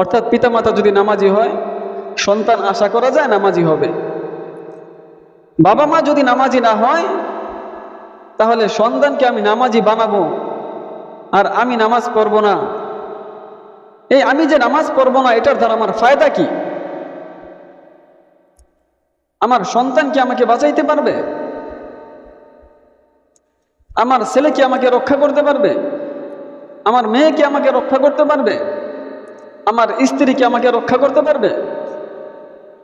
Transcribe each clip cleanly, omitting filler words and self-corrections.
অর্থাৎ পিতামাতা যদি নামাজি হয় সন্তান আশা করা যায় নামাজি হবে। বাবা মা যদি নামাজি না হয় তাহলে সন্তানকে আমি নামাজি বানাবো আর আমি নামাজ পড়বো না। এই আমি যে নামাজ পড়বো না এটার দ্বারা আমার ফায়দা কি? আমার সন্তান কি আমাকে বাঁচাইতে পারবে? আমার ছেলে কি আমাকে রক্ষা করতে পারবে? আমার মেয়ে কি আমাকে রক্ষা করতে পারবে? আমার স্ত্রী কি আমাকে রক্ষা করতে পারবে?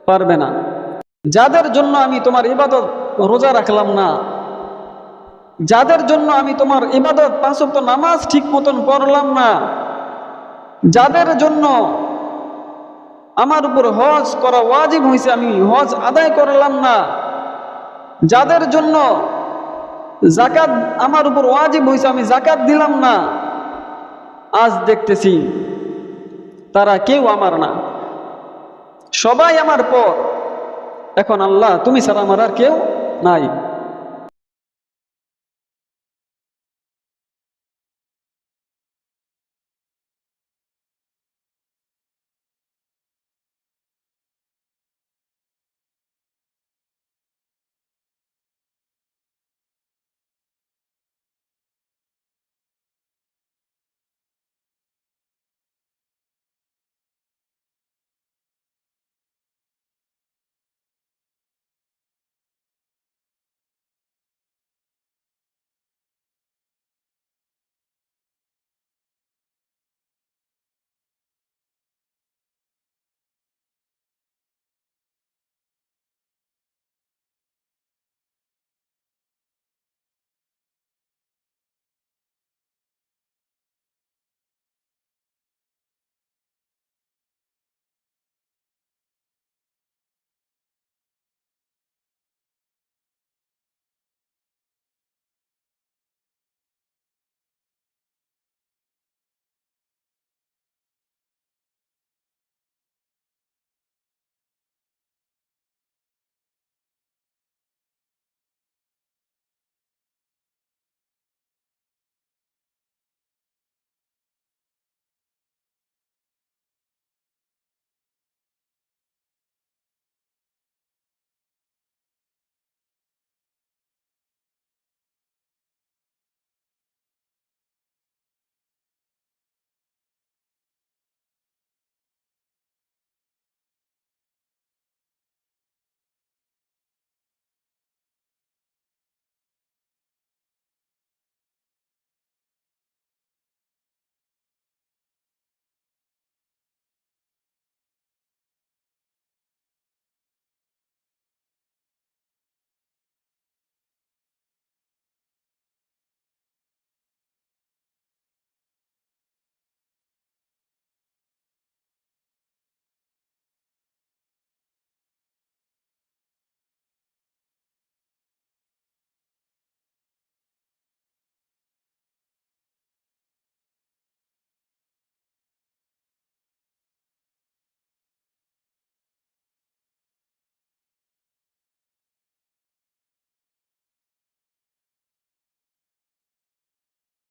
পারবে না। যাদের জন্য আমি তোমার ইবাদত রোজা রাখলাম না, যাদের জন্য আমি তোমার ইবাদত 5 ওয়াক্ত নামাজ ঠিক মতন পড়লাম না, যাদের জন্য আমার উপর হজ করা ওয়াজিব হয়েছে আমি হজ আদায় করলাম না, যাদের জন্য যাকাত আমার উপর ওয়াজিব হয়েছে আমি যাকাত দিলাম না, আজ দেখতেছি তারা কেউ আমার না, সবাই আমার পর। এখন আল্লাহ তুমি ছাড়া আমার আর কেউ নাই।